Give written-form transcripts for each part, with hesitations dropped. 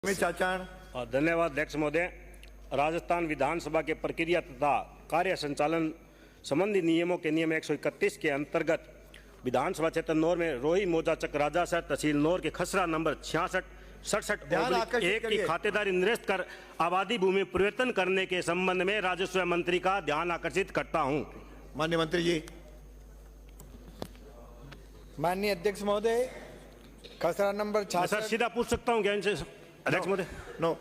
धन्यवाद अध्यक्ष महोदय। राजस्थान विधानसभा के प्रक्रिया तथा कार्य संचालन संबंधी नियमों के नियम 131 के अंतर्गत विधानसभा क्षेत्र नौर में रोही मोजाचक राजासर तहसील नौर के खसरा नंबर 66/67/1 की खातेदारी निरस्त कर आबादी भूमि परिवर्तन करने के संबंध में राजस्व मंत्री का ध्यान आकर्षित करता हूं। माननीय मंत्री जी। माननीय अध्यक्ष महोदय, खसरा नंबर 66। सर सीधा पूछ सकता हूं क्या इनसे अध्यक्ष महोदय? नो,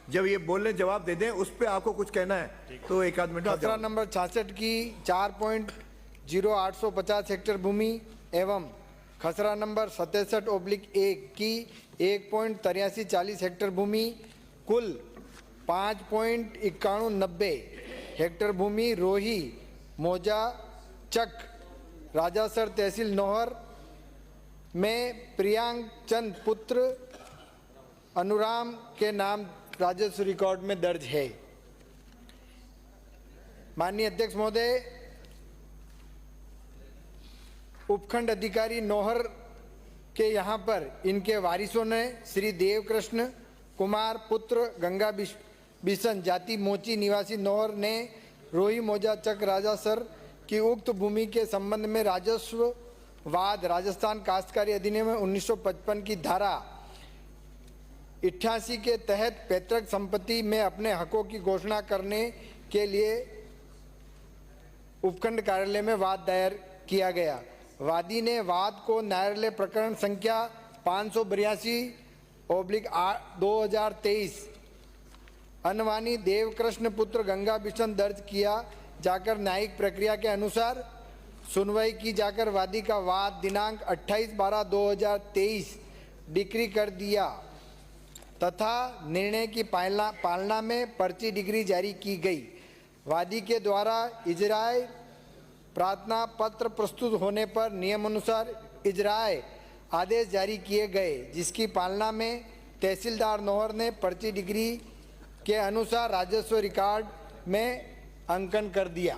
जब ये बोलने जवाब दे दें उस पे आपको कुछ कहना है तो एक आध मिनट। खसरा नंबर 66 की 4.0850 हेक्टेयर भूमि एवं खसरा नंबर 67/1 की 1.8340 हेक्टेयर भूमि कुल 5.9190 हेक्टेयर भूमि रोही मोजा चक राजासर तहसील नौहर में प्रियांक चंद पुत्र अनुराम के नाम राजस्व रिकॉर्ड में दर्ज है। माननीय अध्यक्ष महोदय, उपखंड अधिकारी नौहर के यहाँ पर इनके वारिसों ने श्री देवकृष्ण कुमार पुत्र गंगा बिशन जाति मोची निवासी नौहर ने रोही मोजा चक राजासर की उक्त भूमि के संबंध में राजस्व वाद राजस्थान काश्तकारी अधिनियम 1955 की धारा 88 के तहत पैतृक संपत्ति में अपने हकों की घोषणा करने के लिए उपखंड कार्यालय में वाद दायर किया गया। वादी ने वाद को न्यायालय प्रकरण संख्या 582/2023 अनवानी देवकृष्ण पुत्र गंगा बिशन दर्ज किया जाकर न्यायिक प्रक्रिया के अनुसार सुनवाई की जाकर वादी का वाद दिनांक 28/12/2023 डिक्री कर दिया तथा निर्णय की पालना में पर्ची डिग्री जारी की गई। वादी के द्वारा इजराय प्रार्थना पत्र प्रस्तुत होने पर नियमानुसार इजराय आदेश जारी किए गए, जिसकी पालना में तहसीलदार नौहर ने पर्ची डिग्री के अनुसार राजस्व रिकॉर्ड में अंकन कर दिया।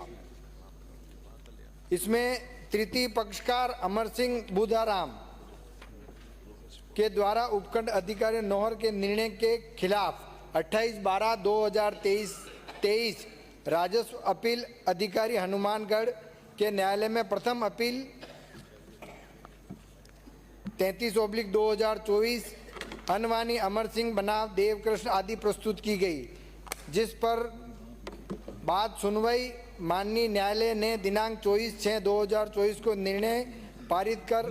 इसमें तृतीय पक्षकार अमर सिंह बुधाराम के द्वारा उपखंड अधिकारी नौहर के निर्णय के खिलाफ 28/12/2023 राजस्व अपील अधिकारी हनुमानगढ़ के न्यायालय में प्रथम अपील 33/2024 अनवानी अमर सिंह बनाम देवकृष्ण आदि प्रस्तुत की गई, जिस पर बाद सुनवाई माननीय न्यायालय ने दिनांक 24/6/2024 को निर्णय पारित कर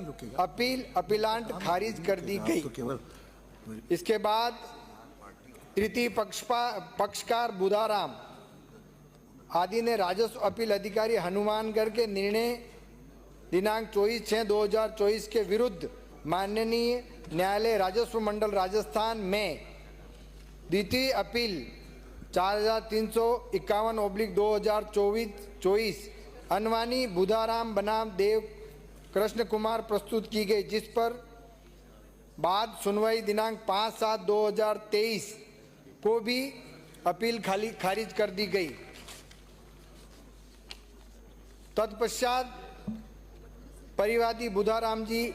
अपीलांट खारिज कर दी गई। इसके बाद तृतीय पक्षकार बुधाराम आदि ने राजस्व अपील अधिकारी हनुमानगढ़ के निर्णय दिनांक 24/6/2024 के विरुद्ध माननीय न्यायालय राजस्व मंडल राजस्थान में द्वितीय अपील 4351/2024 अनवानी बुधाराम बनाम देव कृष्ण कुमार प्रस्तुत की गई, जिस पर बाद सुनवाई दिनांक 5/7/2023 को भी अपील खारिज कर दी गई। तत्पश्चात परिवादी बुधाराम जी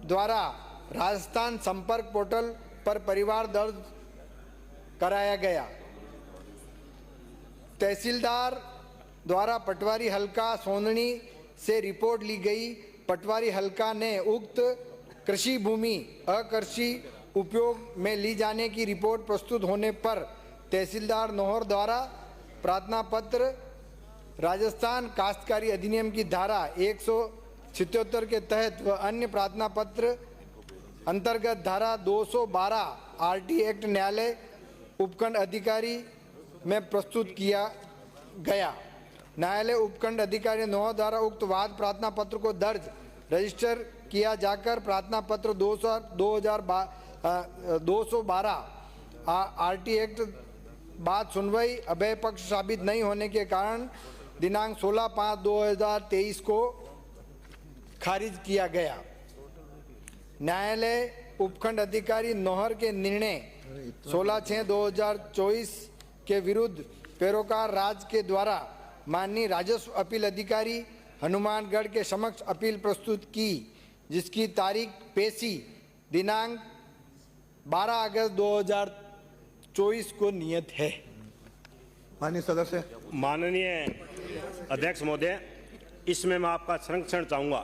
द्वारा राजस्थान संपर्क पोर्टल पर परिवार दर्ज कराया गया। तहसीलदार द्वारा पटवारी हल्का सोंदनी से रिपोर्ट ली गई। पटवारी हल्का ने उक्त कृषि भूमि अकृषि उपयोग में ली जाने की रिपोर्ट प्रस्तुत होने पर तहसीलदार नौहर द्वारा प्रार्थना पत्र राजस्थान काश्तकारी अधिनियम की धारा 177 के तहत व अन्य प्रार्थना पत्र अंतर्गत धारा 212 RT एक्ट न्यायालय उपखंड अधिकारी में प्रस्तुत किया गया। न्यायालय उपखंड अधिकारी नौहर द्वारा उक्त वाद प्रार्थना पत्र को दर्ज रजिस्टर किया जाकर प्रार्थना पत्र 212 RT एक्ट बाद सुनवाई अभय पक्ष साबित नहीं होने के कारण दिनांक 16/5/2023 को खारिज किया गया। न्यायालय उपखंड अधिकारी नौहर के निर्णय 16/6/2024 के विरुद्ध पैरोकार राज्य के द्वारा माननीय राजस्व अपील अधिकारी हनुमानगढ़ के समक्ष अपील प्रस्तुत की, जिसकी तारीख पेशी दिनांक 12 अगस्त 2024 को नियत है। माननीय सदस्य। माननीय अध्यक्ष महोदय, इसमें मैं आपका संरक्षण चाहूँगा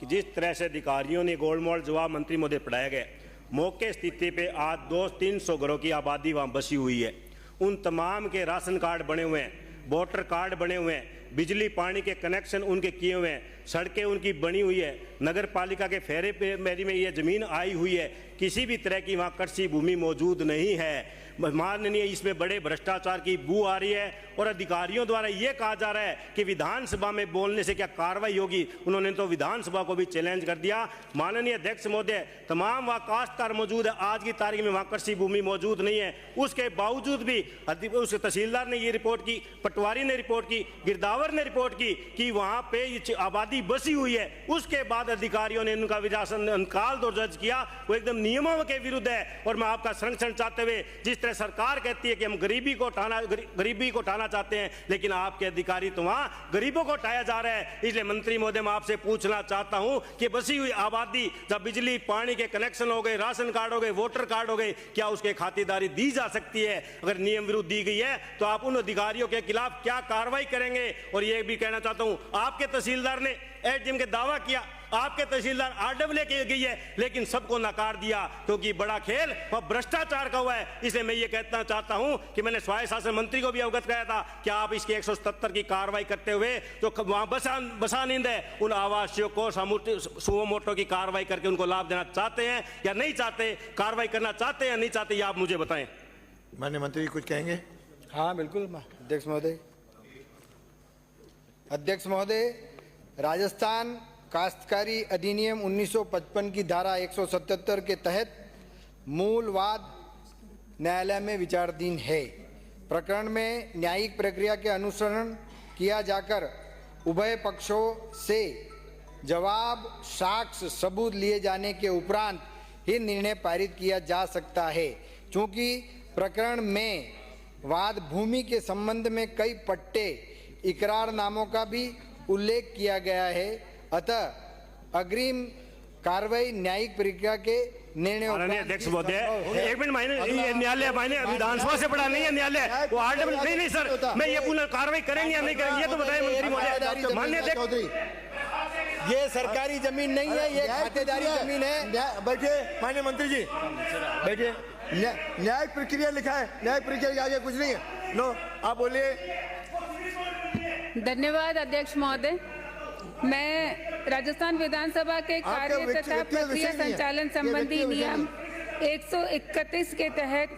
कि जिस तरह से अधिकारियों ने गोलमोल जवाब मंत्री महोदय पढ़ाया गया, मौके स्थिति पे आज 200-300 घरों की आबादी वहाँ बसी हुई है। उन तमाम के राशन कार्ड बने हुए हैं, वोटर कार्ड बने हुए हैं, बिजली पानी के कनेक्शन उनके किए हुए हैं, सड़कें उनकी बनी हुई है, नगर पालिका के फेरे पे मेरी में ये ज़मीन आई हुई है, किसी भी तरह की वहाँ कृषि भूमि मौजूद नहीं है। माननीय, इसमें बड़े भ्रष्टाचार की बू आ रही है और अधिकारियों द्वारा ये कहा जा रहा है कि विधानसभा में बोलने से क्या कार्रवाई होगी। उन्होंने तो विधानसभा को भी चैलेंज कर दिया। माननीय अध्यक्ष महोदय, तमाम वहाँ काश्तकार मौजूद है, आज की तारीख में वहाँ कृषि भूमि मौजूद नहीं है। उसके बावजूद भी उस तहसीलदार ने ये रिपोर्ट की, पटवारी ने रिपोर्ट की, गिरदावर ने रिपोर्ट की कि वहाँ पे आबादी बसी हुई है। उसके बाद अधिकारियों ने उनका विरासत अंकाल दर्ज किया, वो एकदम नियमों के विरुद्ध है। और मैं आपका संरक्षण चाहते हुए, जिस सरकार कहती है कि हम गरीबी को उठाना चाहते हैं, लेकिन आपके अधिकारी तो वहां गरीबों को उठाया जा रहा है। इसलिए मंत्री महोदय, मैं आपसे पूछना चाहता हूं कि बसी हुई आबादी, जब बिजली पानी के कनेक्शन हो गए, राशन कार्ड हो गए, वोटर कार्ड हो गए, क्या उसके खातिरदारी दी जा सकती है? अगर नियम विरुद्ध दी गई है तो आप उन अधिकारियों के खिलाफ क्या कार्रवाई करेंगे? और यह भी कहना चाहता हूं, आपके तहसीलदार ने एडीएम के दावा किया, आपके तहसीलदार आरडब्ल्यू लेके गई है, लेकिन सबको नकार दिया क्योंकि बड़ा खेल और भ्रष्टाचार का हुआ है। इसलिए मैं ये कहना चाहता हूं कि मैंने स्वायत्त शासन मंत्री को भी अवगत कराया था कि आप इसकी 177 की कार्रवाई करते हुए जो वहां बसा नींद है, उन आवासियों को सुओ मोटो की कार्रवाई करके उनको लाभ देना चाहते हैं या नहीं चाहते, कार्रवाई करना चाहते हैं या नहीं चाहते, ये आप मुझे बताएं। माननीय मंत्री कुछ कहेंगे? हाँ बिल्कुल अध्यक्ष महोदय। अध्यक्ष महोदय, राजस्थान काश्तकारी अधिनियम 1955 की धारा 177 के तहत मूल वाद न्यायालय में विचाराधीन है। प्रकरण में न्यायिक प्रक्रिया के अनुसरण किया जाकर उभय पक्षों से जवाब, साक्ष्य, सबूत लिए जाने के उपरांत ही निर्णय पारित किया जा सकता है। चूंकि प्रकरण में वाद भूमि के संबंध में कई पट्टे, इकरारनामों का भी उल्लेख किया गया है, अतः अग्रिम कार्रवाई न्यायिक प्रक्रिया के निर्णय। माननीय अध्यक्ष महोदय, एक मिनट, न्यायालय विधानसभा से बड़ा नहीं है न्यायालय, वो आरडब्ल्यू नहीं सर, मैं ये पूर्ण कार्रवाई करेंगे या नहीं करेंगे ये तो बताएं मंत्री महोदय। माननीय अध्यक्ष, ये सरकारी जमीन नहीं है, ये खातेदारी जमीन है। बैठिए माननीय मंत्री जी, बैठिए। न्यायिक प्रक्रिया लिखा है, न्यायिक प्रक्रिया के आगे कुछ नहीं है। नो, आप बोलिए। धन्यवाद अध्यक्ष महोदय। मैं राजस्थान विधानसभा के कार्य तथा प्रक्रिया संचालन संबंधी नियम 131 के तहत